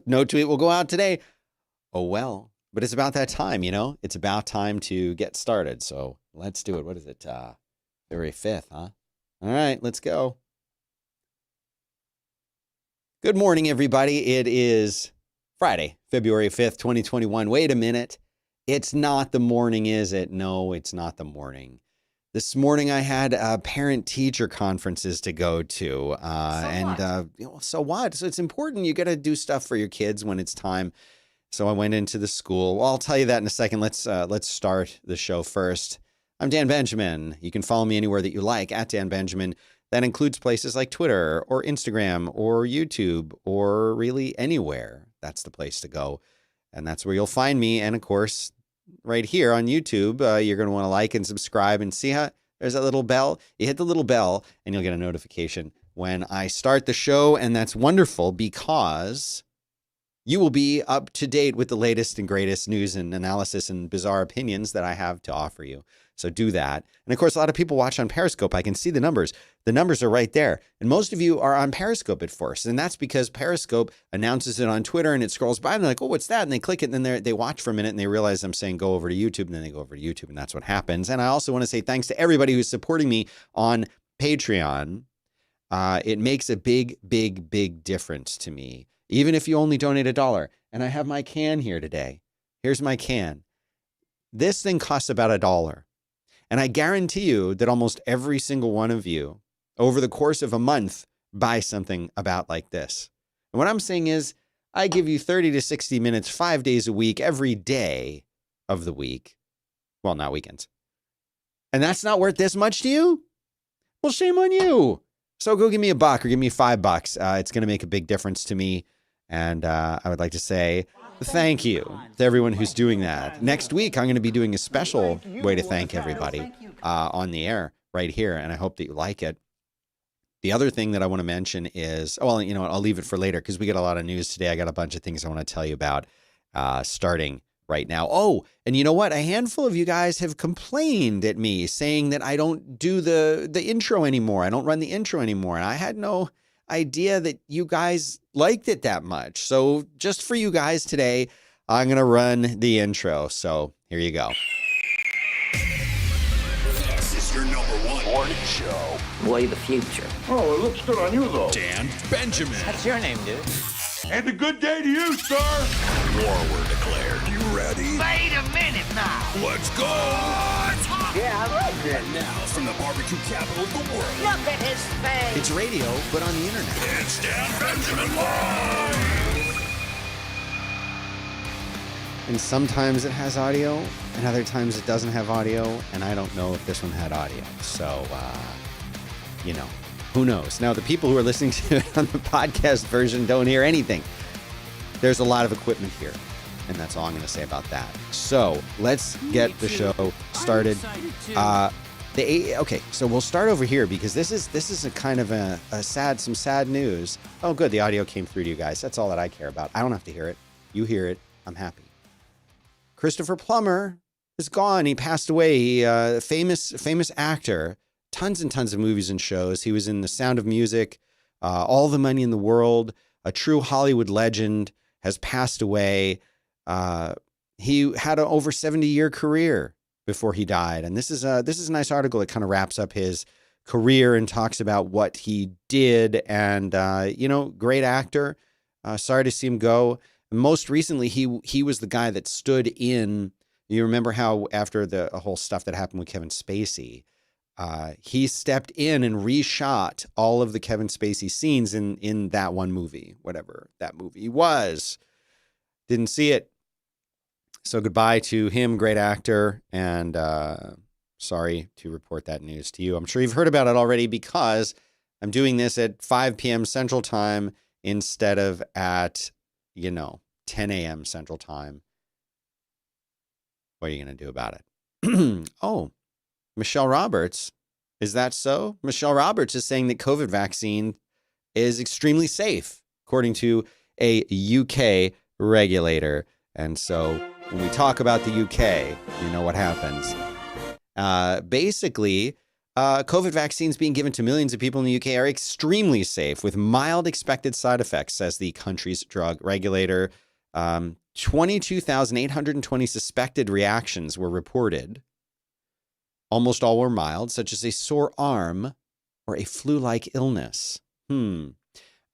no tweet will go out today. Oh, well, but it's about that time, It's about time to get started. So let's do it. What is it? February 5th, huh? All right, let's go. Good morning, everybody. It is Friday, February 5th, 2021. Wait a minute. It's not the morning, is it? No, it's not the morning. This morning I had parent-teacher conferences to go to. So what? So it's important. You got to do stuff for your kids when it's time. So I went into the school. Well, I'll tell you that in a second. Let's start the show first. I'm Dan Benjamin. You can follow me anywhere that you like, at Dan Benjamin. That includes places like Twitter or Instagram or YouTube or really anywhere. That's the place to go. And that's where you'll find me. And of course, right here on YouTube, you're going to want to like and subscribe and see how there's that little bell. You hit the little bell and you'll get a notification when I start the show. And that's wonderful because you will be up to date with the latest and greatest news and analysis and bizarre opinions that I have to offer you. So do that. And of course, a lot of people watch on Periscope. I can see the numbers. The numbers are right there. And most of you are on Periscope at first. And that's because Periscope announces it on Twitter and it scrolls by and they're like, oh, what's that? And they click it and then they watch for a minute and they realize I'm saying go over to YouTube, and then they go over to YouTube, and that's what happens. And I also want to say thanks to everybody who's supporting me on Patreon. It makes a big, big, big difference to me, even if you only donate $1. And I have my can here today. Here's my can. This thing costs about $1. And I guarantee you that almost every single one of you over the course of a month buy something about like this. And what I'm saying is I give you 30 to 60 minutes, 5 days a week, every day of the week. Well, not weekends. And that's not worth this much to you? Well, shame on you. So go give me $1 or give me $5. It's going to make a big difference to me. And I would like to say thank you to everyone who's doing that. Next week, I'm going to be doing a special way to thank everybody on the air right here, and I hope that you like it. The other thing that I want to mention is, I'll leave it for later because we get a lot of news today. I got a bunch of things I want to tell you about starting right now. Oh, and you know what? A handful of you guys have complained at me saying that I don't do the intro anymore. I don't run the intro anymore, and I had no idea that you guys liked it that much. So just for you guys today, I'm going to run the intro. So here you go. This is your #1 morning show. Boy, the future. Oh, it looks good on you, though. Dan Benjamin. That's your name, dude. And a good day to you, sir. War were declared. You ready? Wait a minute now. Let's go! Yeah, I like it. And now, from the barbecue capital of the world, Look at his face. It's radio, but on the internet. it's Dan Benjamin Live! And sometimes it has audio, and other times it doesn't have audio, and I don't know if this one had audio. So, who knows? Now, the people who are listening to it on the podcast version don't hear anything. There's a lot of equipment here, and that's all I'm going to say about that. So, let's get the show started. Okay, so we'll start over here because this is a kind of some sad news. Oh, good, the audio came through to you guys. That's all that I care about. I don't have to hear it. You hear it. I'm happy. Christopher Plummer is gone. He passed away. He, famous actor. Tons and tons of movies and shows. He was in The Sound of Music, All the Money in the World. A true Hollywood legend has passed away. He had an over 70-year career before he died. And this is a nice article that kind of wraps up his career and talks about what he did. And, great actor. Sorry to see him go. Most recently, he was the guy that stood in, you remember how after the whole stuff that happened with Kevin Spacey, he stepped in and reshot all of the Kevin Spacey scenes in that one movie, whatever that movie was. Didn't see it. So goodbye to him, great actor, and sorry to report that news to you. I'm sure you've heard about it already because I'm doing this at 5 p.m. Central Time instead of at, 10 a.m. Central Time. What are you going to do about it? Oh, Michelle Roberts. Is that so? Michelle Roberts is saying that COVID vaccine is extremely safe, according to a UK regulator. And so when we talk about the UK, you know what happens. Basically, COVID vaccines being given to millions of people in the UK are extremely safe with mild expected side effects, says the country's drug regulator. 22,820 suspected reactions were reported. Almost all were mild, such as a sore arm or a flu-like illness. New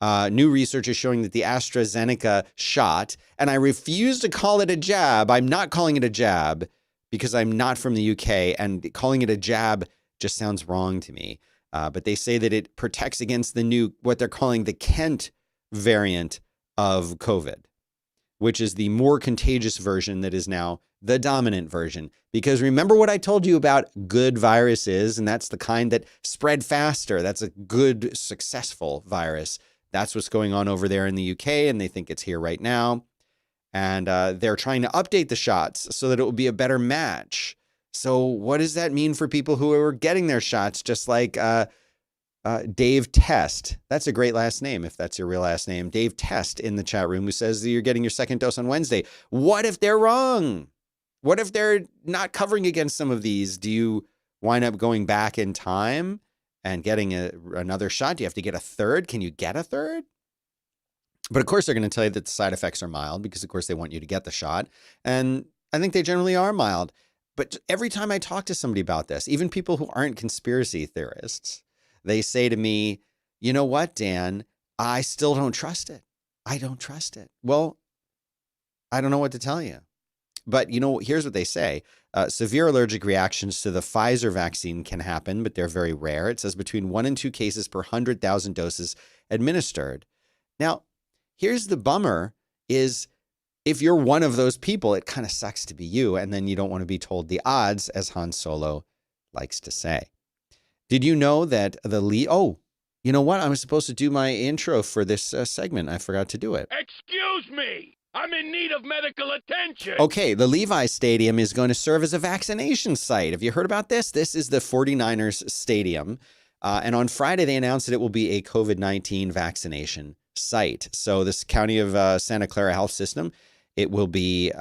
research is showing that the AstraZeneca shot, and I refuse to call it a jab. I'm not calling it a jab because I'm not from the UK, and calling it a jab just sounds wrong to me. But they say that it protects against the new, what they're calling the Kent variant of COVID, which is the more contagious version that is now the dominant version. Because remember what I told you about good viruses, and that's the kind that spread faster. That's a good, successful virus. That's what's going on over there in the UK, and they think it's here right now. And they're trying to update the shots so that it will be a better match. So what does that mean for people who are getting their shots, just like Dave Test? That's a great last name, if that's your real last name. Dave Test in the chat room, who says that you're getting your second dose on Wednesday. What if they're wrong? What if they're not covering against some of these? Do you wind up going back in time and getting another shot? Do you have to get a third? Can you get a third? But of course, they're going to tell you that the side effects are mild because, of course, they want you to get the shot. And I think they generally are mild. But every time I talk to somebody about this, even people who aren't conspiracy theorists, they say to me, you know what, Dan, I still don't trust it. I don't trust it. Well, I don't know what to tell you. But, you know, here's what they say. Severe allergic reactions to the Pfizer vaccine can happen, but they're very rare. It says between 1 and 2 cases per 100,000 doses administered. Now, here's the bummer is if you're one of those people, it kind of sucks to be you. And then you don't want to be told the odds, as Han Solo likes to say. Did you know that oh, you know what? I was supposed to do my intro for this segment. I forgot to do it. Excuse me! I'm in need of medical attention! Okay, the Levi Stadium is going to serve as a vaccination site. Have you heard about this? This is the 49ers stadium. And on Friday, they announced that it will be a COVID-19 vaccination site. So this County of Santa Clara Health System, it will be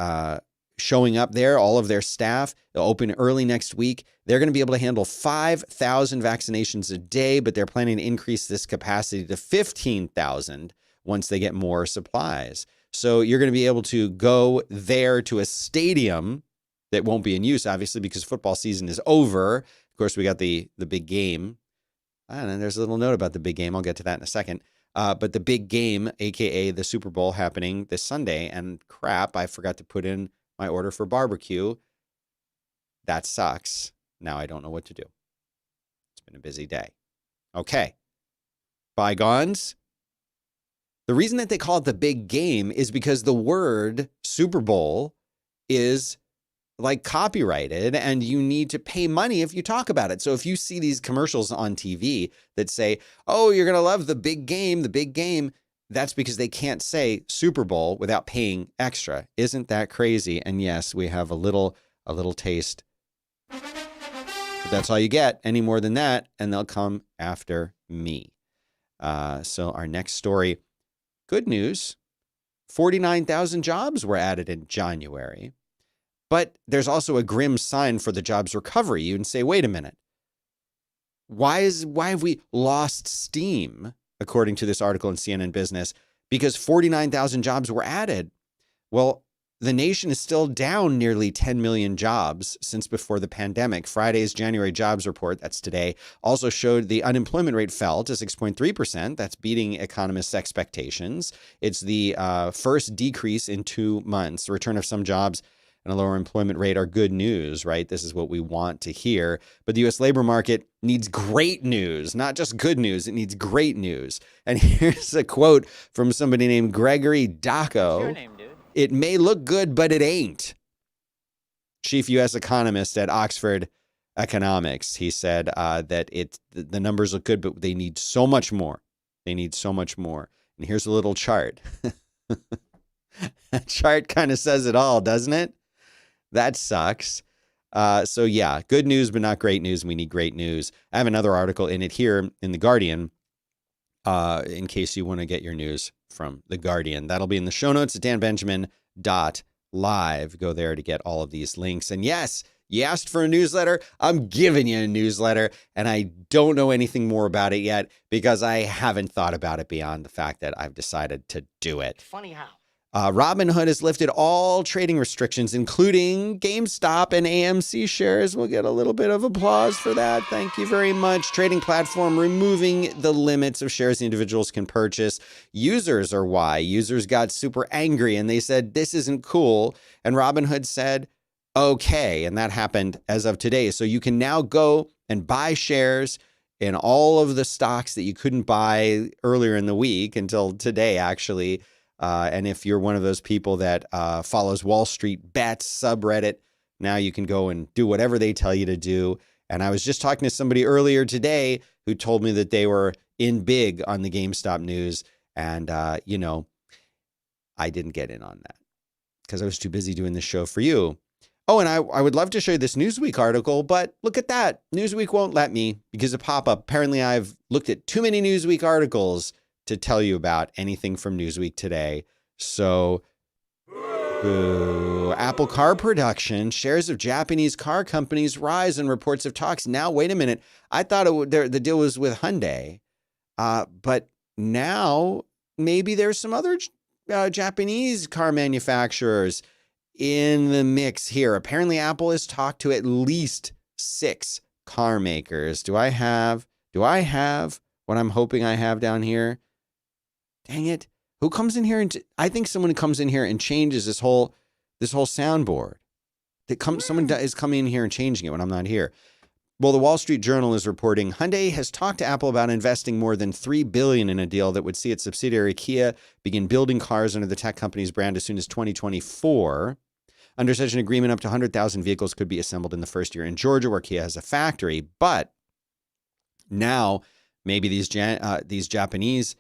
showing up there, all of their staff. They'll open early next week. They're going to be able to handle 5,000 vaccinations a day, but they're planning to increase this capacity to 15,000 once they get more supplies. So you're going to be able to go there to a stadium that won't be in use, obviously, because football season is over. Of course, we got the big game. And there's a little note about the big game. I'll get to that in a second. But the big game, a.k.a. the Super Bowl, happening this Sunday. And crap, I forgot to put in my order for barbecue. That sucks. Now I don't know what to do. It's been a busy day. Okay. Bygones. The reason that they call it the big game is because the word Super Bowl is like copyrighted and you need to pay money if you talk about it. So if you see these commercials on TV that say, oh, you're going to love the big game, that's because they can't say Super Bowl without paying extra. Isn't that crazy? And yes, we have a little taste. But that's all you get. Any more than that, and they'll come after me. So our next story, good news, 49,000 jobs were added in January. But there's also a grim sign for the jobs recovery. You can say, wait a minute. Why have we lost steam, according to this article in CNN Business? Because 49,000 jobs were added. Well, the nation is still down nearly 10 million jobs since before the pandemic. Friday's January jobs report, that's today, also showed the unemployment rate fell to 6.3%. That's beating economists' expectations. It's the first decrease in 2 months. The return of some jobs and a lower employment rate are good news, right? This is what we want to hear. But the U.S. labor market needs great news, not just good news. It needs great news. And here's a quote from somebody named Gregory Dacko. What's your name, dude? It may look good, but it ain't. Chief U.S. economist at Oxford Economics. He said that the numbers look good, but they need so much more. They need so much more. And here's a little chart. That chart kind of says it all, doesn't it? That sucks. So yeah, good news, but not great news. We need great news. I have another article in it here in The Guardian, in case you want to get your news from The Guardian. That'll be in the show notes at danbenjamin.live. Go there to get all of these links. And yes, You asked for a newsletter. I'm giving you a newsletter, and I don't know anything more about it yet because I haven't thought about it beyond the fact that I've decided to do it. Funny how. Robinhood has lifted all trading restrictions, including GameStop and AMC shares. We'll get a little bit of applause for that. Thank you very much. Trading platform removing the limits of shares individuals can purchase. Users are why. Users got super angry and they said, this isn't cool. And Robinhood said, okay. And that happened as of today. So you can now go and buy shares in all of the stocks that you couldn't buy earlier in the week until today, actually. And if you're one of those people that follows Wall Street Bets subreddit, now you can go and do whatever they tell you to do. And I was just talking to somebody earlier today who told me that they were in big on the GameStop news. And, I didn't get in on that because I was too busy doing this show for you. Oh, and I would love to show you this Newsweek article, but look at that. Newsweek won't let me because of pop-up. Apparently, I've looked at too many Newsweek articles to tell you about anything from Newsweek today. So, Apple car production, shares of Japanese car companies rise and reports of talks. Now, wait a minute. I thought the deal was with Hyundai, but now maybe there's some other Japanese car manufacturers in the mix here. Apparently, Apple has talked to at least 6 car makers. Do I have what I'm hoping I have down here? Dang it. Who comes in here and I think someone comes in here and changes this whole soundboard. Someone is coming in here and changing it when I'm not here. Well, the Wall Street Journal is reporting Hyundai has talked to Apple about investing more than $3 billion in a deal that would see its subsidiary Kia begin building cars under the tech company's brand as soon as 2024. Under such an agreement, up to 100,000 vehicles could be assembled in the first year in Georgia, where Kia has a factory. But now maybe these Japanese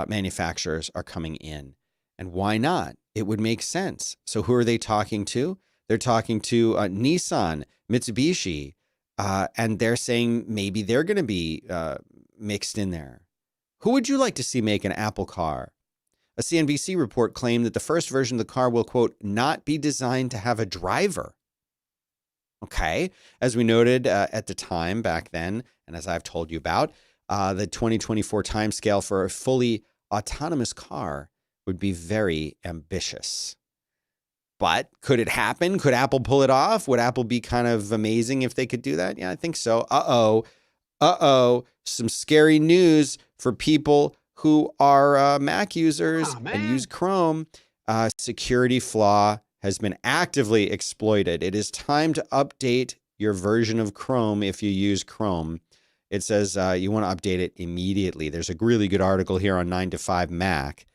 manufacturers are coming in. And why not? It would make sense. So who are they talking to? They're talking to Nissan, Mitsubishi, and they're saying maybe they're going to be mixed in there. Who would you like to see make an Apple car? A CNBC report claimed that the first version of the car will, quote, not be designed to have a driver. Okay. As we noted at the time back then, and as I've told you about, the 2024 timescale for a fully autonomous car would be very ambitious. But could it happen? Could Apple pull it off? Would Apple be kind of amazing if they could do that? Yeah, I think so. Some scary news for people who are Mac users and use Chrome. Security flaw has been actively exploited. It is time to update your version of Chrome if you use Chrome. It says you want to update it immediately. There's a really good article here on 9to5Mac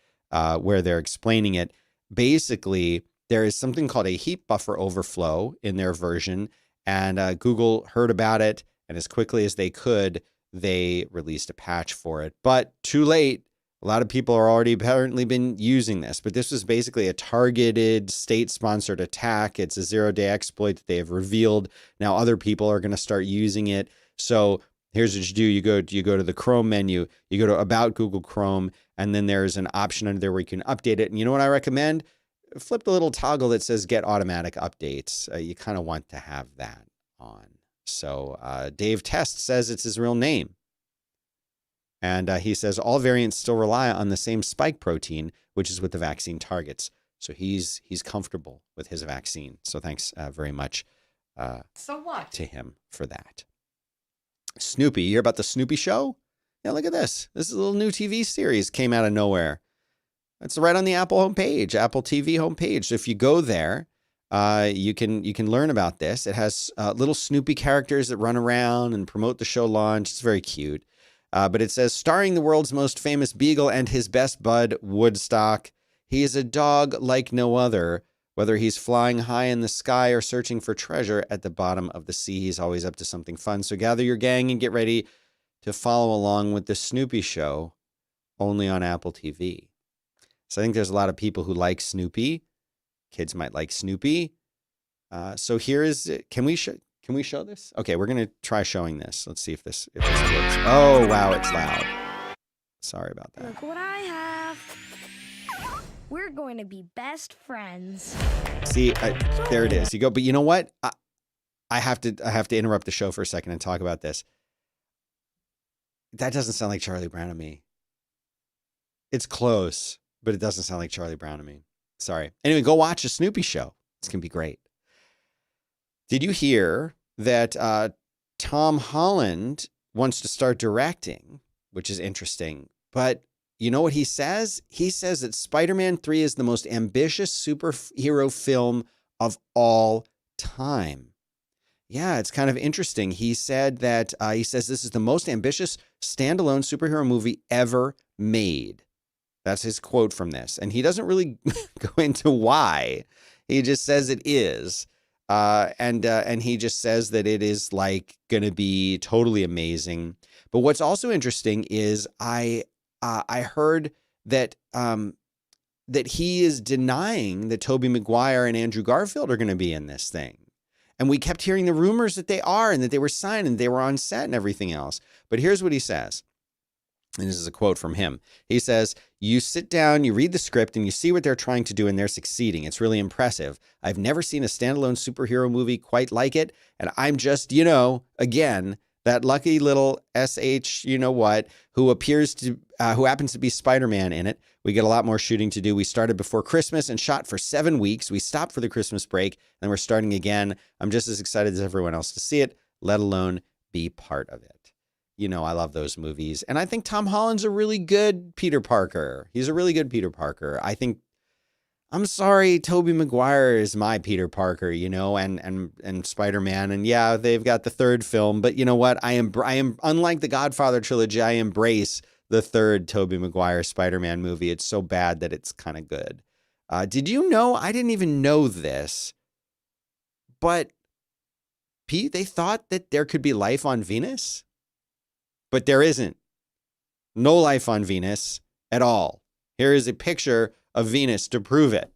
where they're explaining it. Basically, there is something called a heap buffer overflow in their version, and Google heard about it, and as quickly as they could, they released a patch for it. But too late. A lot of people are already apparently been using this, but this was basically a targeted state-sponsored attack. It's a zero-day exploit that they have revealed. Now other people are going to start using it. So here's what you do. You go to the Chrome menu, you go to About Google Chrome, and then there's an option under there where you can update it. And you know what I recommend? Flip the little toggle that says Get Automatic Updates. You kind of want to have that on. So Dave Test says it's his real name. And he says all variants still rely on the same spike protein, which is what the vaccine targets. So he's comfortable with his vaccine. So thanks very much to him for that. Snoopy, you hear about the Snoopy show? Yeah, look at this. This is a little new TV series, came out of nowhere. It's right on the Apple homepage, Apple TV homepage. So if you go there, you can learn about this. It has little Snoopy characters that run around and promote the show launch. It's very cute. But it says, starring the world's most famous beagle and his best bud, Woodstock. He is a dog like no other. Whether he's flying high in the sky or searching for treasure at the bottom of the sea, he's always up to something fun. So gather your gang and get ready to follow along with the Snoopy show, only on Apple TV. So I think there's a lot of people who like Snoopy. Kids might like Snoopy. So here is, can we show this? Okay, we're going to try showing this. Let's see if this works. Oh, wow, it's loud. Sorry about that. Look what I have. We're going to be best friends. See, there it is. You go, but you know what? I have to interrupt the show for a second and talk about this. That doesn't sound like Charlie Brown to me. It's close, but it doesn't sound like Charlie Brown to me. Sorry. Anyway, go watch a Snoopy show. It's going to be great. Did you hear that Tom Holland wants to start directing, which is interesting. But you know what he says? He says that Spider-Man 3 is the most ambitious superhero film of all time. Yeah, it's kind of interesting. He said that he says this is the most ambitious standalone superhero movie ever made. That's his quote from this. And he doesn't really go into why. He just says it is. And he just says that it is like going to be totally amazing. But what's also interesting is I heard that that he is denying that Tobey Maguire and Andrew Garfield are going to be in this thing. And we kept hearing the rumors that they are and that they were signed and they were on set and everything else. But here's what he says. And this is a quote from him. He says, "You sit down, you read the script, and you see what they're trying to do, and they're succeeding. It's really impressive. I've never seen a standalone superhero movie quite like it. And I'm just, again, that lucky little SH, who who happens to be Spider-Man in it. We get a lot more shooting to do. We started before Christmas and shot for 7 weeks. We stopped for the Christmas break, and we're starting again. I'm just as excited as everyone else to see it, let alone be part of it." I love those movies. And I think Tom Holland's a really good Peter Parker. He's a really good Peter Parker. I'm sorry, Tobey Maguire is my Peter Parker, and Spider-Man. And yeah, they've got the third film, but you know what? I am unlike the Godfather trilogy, I embrace the third Tobey Maguire Spider-Man movie. It's so bad that it's kind of good. Did you know? I didn't even know this, but Pete, they thought that there could be life on Venus. But there isn't. No life on Venus at all. Here is a picture of Venus to prove it.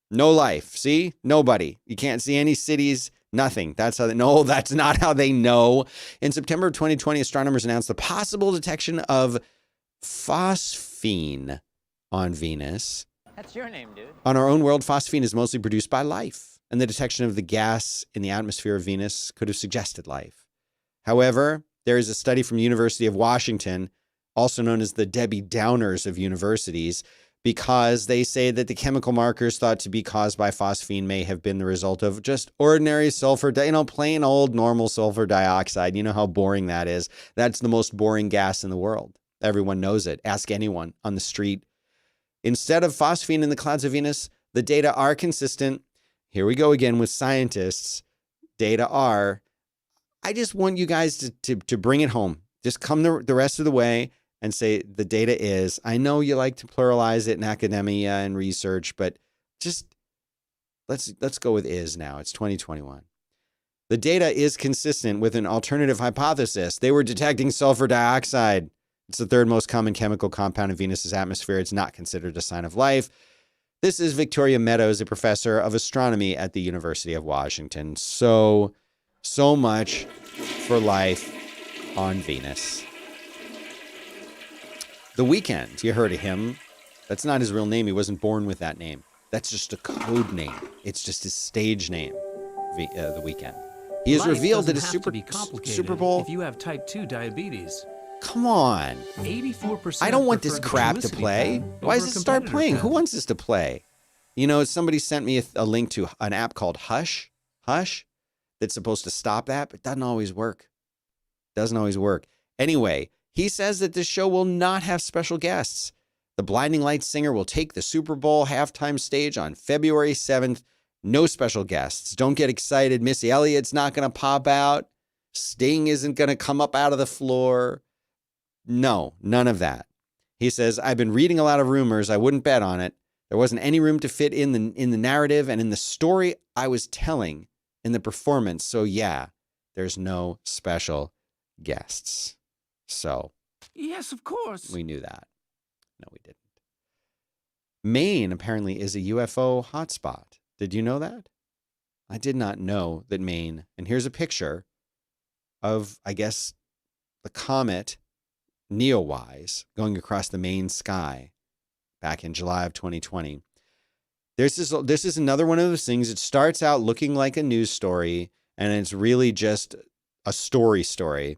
No life. See? Nobody. You can't see any cities, nothing. That's not how they know. In September of 2020, astronomers announced the possible detection of phosphine on Venus. That's your name, dude. On our own world, phosphine is mostly produced by life, and the detection of the gas in the atmosphere of Venus could have suggested life. However, there is a study from the University of Washington, also known as the Debbie Downers of universities, because they say that the chemical markers thought to be caused by phosphine may have been the result of just ordinary sulfur, plain old normal sulfur dioxide. You know how boring that is. That's the most boring gas in the world. Everyone knows it. Ask anyone on the street. Instead of phosphine in the clouds of Venus, the data are consistent. Here we go again with scientists. Data are. I just want you guys to bring it home. Just come the rest of the way and say the data is. I know you like to pluralize it in academia and research, but just let's go with is now. It's 2021. The data is consistent with an alternative hypothesis. They were detecting sulfur dioxide. It's the third most common chemical compound in Venus's atmosphere. It's not considered a sign of life. This is Victoria Meadows, a professor of astronomy at the University of Washington. So much for life on Venus. The Weeknd, you heard of him. That's not his real name. He wasn't born with that name. That's just a code name. It's just his stage name, The Weeknd. He has revealed that his Super Bowl... if you have type 2 diabetes. Come on. 84%. I don't want this crap to play. Why does it start playing? Who wants this to play? Somebody sent me a link to an app called Hush. That's supposed to stop that, but it doesn't always work. Anyway, he says that this show will not have special guests. The Blinding Lights singer will take the Super Bowl halftime stage on February 7th. No special guests. Don't get excited. Missy Elliott's not going to pop out. Sting isn't going to come up out of the floor. No, none of that. He says, I've been reading a lot of rumors. I wouldn't bet on it. There wasn't any room to fit in the narrative and in the story I was telling in the performance. So yeah, there's no special guests. So yes, of course. We knew that. No, we didn't. Maine apparently is a UFO hotspot. Did you know that? I did not know that Maine, and here's a picture of, I guess, the comet Neowise going across the Maine sky back in July of 2020. This is another one of those things. It starts out looking like a news story, and it's really just a story.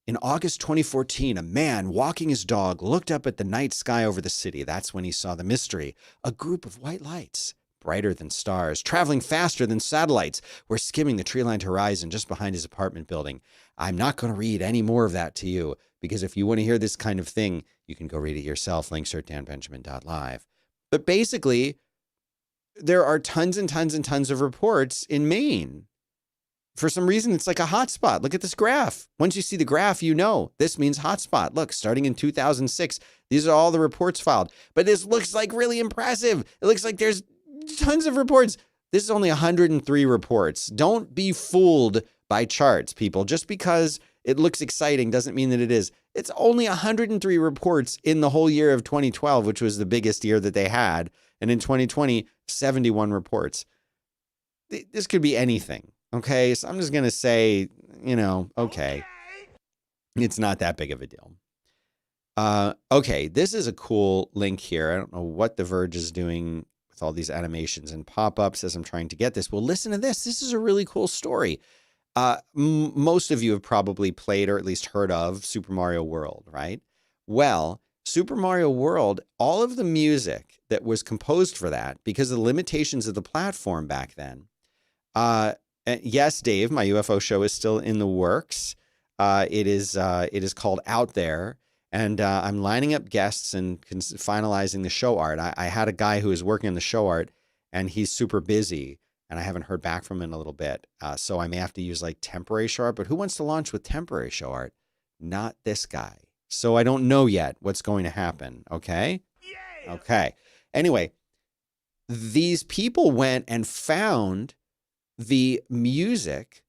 In August 2014, a man walking his dog looked up at the night sky over the city. That's when he saw the mystery. A group of white lights, brighter than stars, traveling faster than satellites, were skimming the tree-lined horizon just behind his apartment building. I'm not going to read any more of that to you, because if you want to hear this kind of thing, you can go read it yourself. Links are at danbenjamin.live. But basically, there are tons and tons and tons of reports in Maine. For some reason, it's like a hotspot. Look at this graph. Once you see the graph, you know this means hotspot. Look, starting in 2006, these are all the reports filed. But this looks like really impressive. It looks like there's tons of reports. This is only 103 reports. Don't be fooled by charts, people. Just because it looks exciting doesn't mean that it is. It's only 103 reports in the whole year of 2012, which was the biggest year that they had. And in 2020, 71 reports. This could be anything. Okay, so I'm just going to say, okay. It's not that big of a deal. Okay, this is a cool link here. I don't know what The Verge is doing with all these animations and pop-ups as I'm trying to get this. Well, listen to this. This is a really cool story. Most of you have probably played or at least heard of Super Mario World, right? Well, Super Mario World, all of the music that was composed for that, because of the limitations of the platform back then, yes, Dave, my UFO show is still in the works. It is called Out There, and I'm lining up guests and finalizing the show art. I had a guy who was working on the show art, and he's super busy, and I haven't heard back from him in a little bit. So I may have to use like temporary show art, but who wants to launch with temporary show art? Not this guy. So I don't know yet what's going to happen. Okay. Yeah. Okay. Anyway, these people went and found the music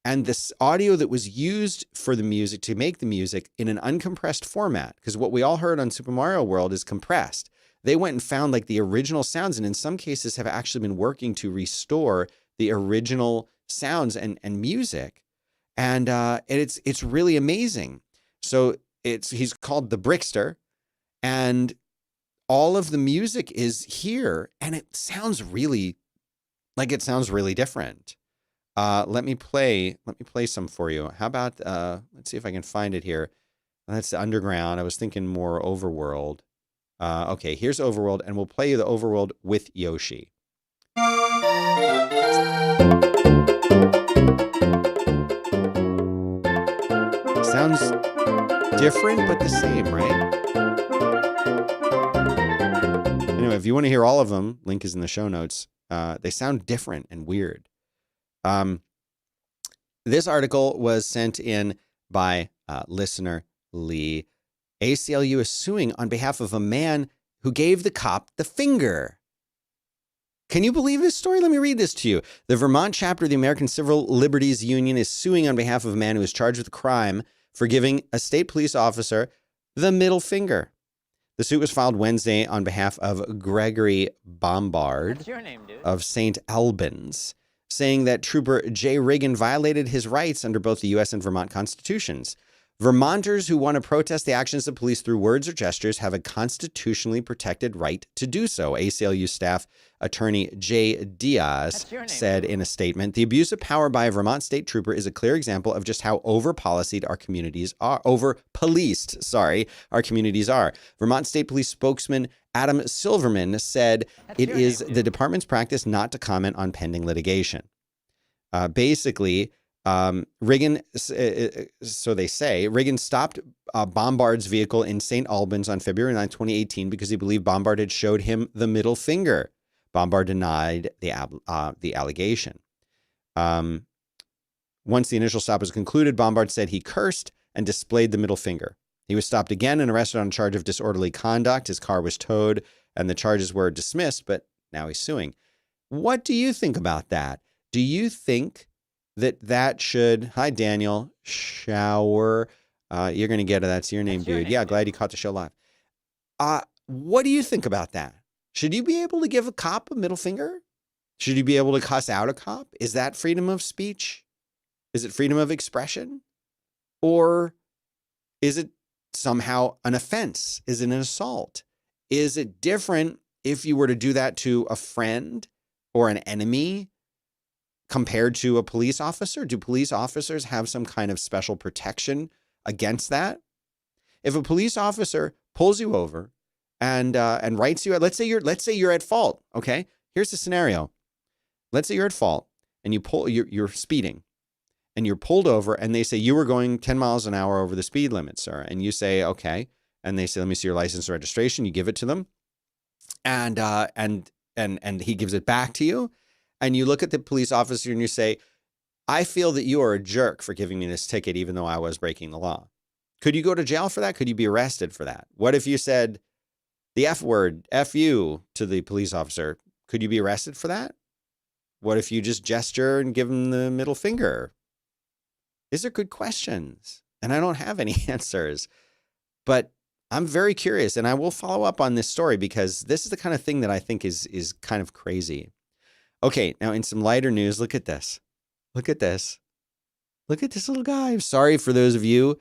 and this audio that was used for the music to make the music in an uncompressed format. Because what we all heard on Super Mario World is compressed. They went and found like the original sounds, and in some cases have actually been working to restore the original sounds and music. And it's really amazing. So he's called the Brickster, and all of the music is here, and it sounds really different. Let me play some for you. How about let's see if I can find it here. That's the Underground. I was thinking more Overworld. Okay, here's Overworld, and we'll play you the Overworld with Yoshi. Sounds different, but the same, right? Anyway, if you want to hear all of them, link is in the show notes. They sound different and weird. This article was sent in by listener Lee. ACLU is suing on behalf of a man who gave the cop the finger. Can you believe this story? Let me read this to you. The Vermont chapter of the American Civil Liberties Union is suing on behalf of a man who is charged with a crime for giving a state police officer the middle finger. The suit was filed Wednesday on behalf of Gregory Bombard. What's your name, dude? Of St. Albans, saying that Trooper Jay Riggin violated his rights under both the U.S. and Vermont constitutions. Vermonters who want to protest the actions of police through words or gestures have a constitutionally protected right to do so, ACLU staff attorney Jay Diaz said in a statement. The abuse of power by a Vermont state trooper is a clear example of just how over-policed our communities are. Our communities are. Vermont State Police spokesman Adam Silverman said it is the department's practice not to comment on pending litigation. Basically, Riggin, so they say, Riggin stopped Bombard's vehicle in St. Albans on February 9, 2018, because he believed Bombard had showed him the middle finger. Bombard denied the allegation. Once the initial stop was concluded, Bombard said he cursed and displayed the middle finger. He was stopped again and arrested on a charge of disorderly conduct. His car was towed and the charges were dismissed, but now he's suing. What do you think about that? Do you think that should, hi Daniel, shower, you're going to get it, that's your name, dude. Yeah, glad you caught the show live. What do you think about that? Should you be able to give a cop a middle finger? Should you be able to cuss out a cop? Is that freedom of speech? Is it freedom of expression? Or is it somehow an offense? Is it an assault? Is it different if you were to do that to a friend or an enemy? compared to a police officer? Do police officers have some kind of special protection against that? If a police officer pulls you over and writes you, let's say you're at fault. Okay, here's the scenario. Let's say you're at fault and you're speeding, and you're pulled over, and they say you were going 10 miles an hour over the speed limit, sir. And you say, okay. And they say, let me see your license and registration. You give it to them, and he gives it back to you. And you look at the police officer and you say, I feel that you are a jerk for giving me this ticket, even though I was breaking the law. Could you go to jail for that? Could you be arrested for that? What if you said the F word, F you, to the police officer? Could you be arrested for that? What if you just gesture and give him the middle finger? These are good questions, and I don't have any answers, but I'm very curious, and I will follow up on this story because this is the kind of thing that I think is kind of crazy. Okay, now in some lighter news, look at this. Look at this. Look at this little guy. Sorry for those of you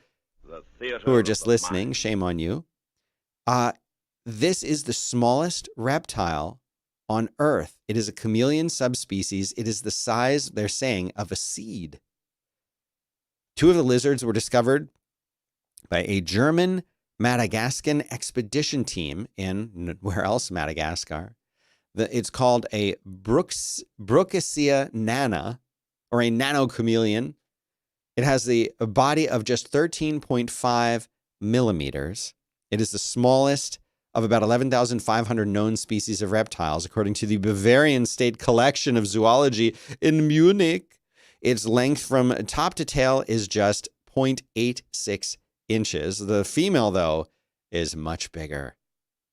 who are just listening. Shame on you. This is the smallest reptile on Earth. It is a chameleon subspecies. It is the size, they're saying, of a seed. 2 of the lizards were discovered by a German Madagascan expedition team in, where else? Madagascar. It's called a Brookesia nana, or a nano chameleon. It has a body of just 13.5 millimeters. It is the smallest of about 11,500 known species of reptiles, according to the Bavarian State Collection of Zoology in Munich. Its length from top to tail is just 0.86 inches. The female, though, is much bigger,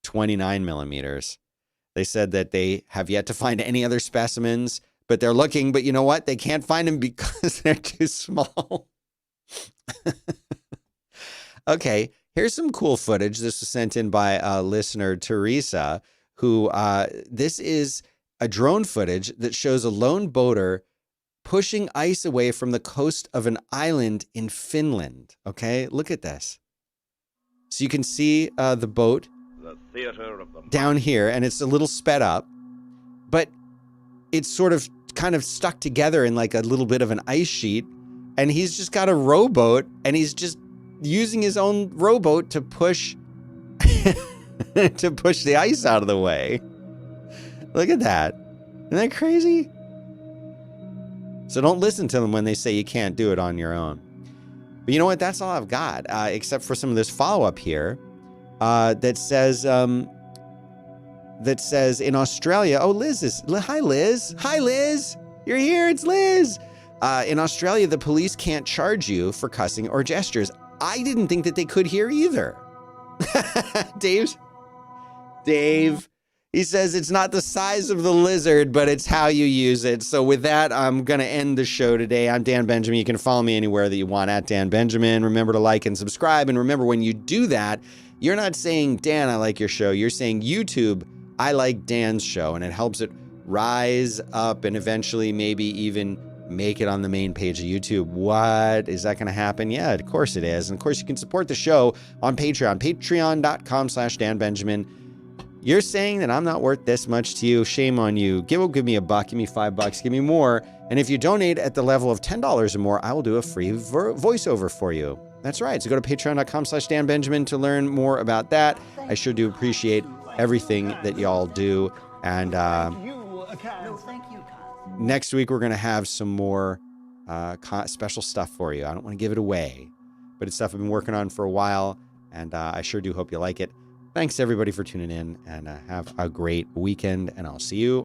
29 millimeters. They said that they have yet to find any other specimens, but they're looking. But you know what? They can't find them because they're too small. Okay, here's some cool footage. This was sent in by listener Teresa, who this is a drone footage that shows a lone boater pushing ice away from the coast of an island in Finland. Okay, look at this. So you can see the boat down here, and it's a little sped up, but it's sort of kind of stuck together in like a little bit of an ice sheet, and he's just got a rowboat, and he's just using his own rowboat to push to push the ice out of the way. Look at that. Isn't that crazy? So don't listen to them when they say you can't do it on your own. But you know what? That's all I've got, except for some of this follow-up here that says in Australia. Oh, Liz is. Hi, Liz. Hi, Liz. You're here. It's Liz. In Australia, the police can't charge you for cussing or gestures. I didn't think that they could here either. Dave. He says it's not the size of the lizard, but it's how you use it. So with that, I'm going to end the show today. I'm Dan Benjamin. You can follow me anywhere that you want at Dan Benjamin. Remember to like and subscribe. And remember, when you do that, you're not saying, Dan, I like your show. You're saying, YouTube, I like Dan's show. And it helps it rise up and eventually maybe even make it on the main page of YouTube. What? Is that going to happen? Yeah, of course it is. And of course, you can support the show on Patreon, patreon.com/Dan Benjamin. You're saying that I'm not worth this much to you. Shame on you. Give me $1, give me $5, give me more. And if you donate at the level of $10 or more, I will do a free voiceover for you. That's right. So go to patreon.com/Dan Benjamin to learn more about that. I sure do appreciate everything that y'all do. And next week, we're going to have some more special stuff for you. I don't want to give it away, but it's stuff I've been working on for a while, and I sure do hope you like it. Thanks, everybody, for tuning in, and have a great weekend, and I'll see you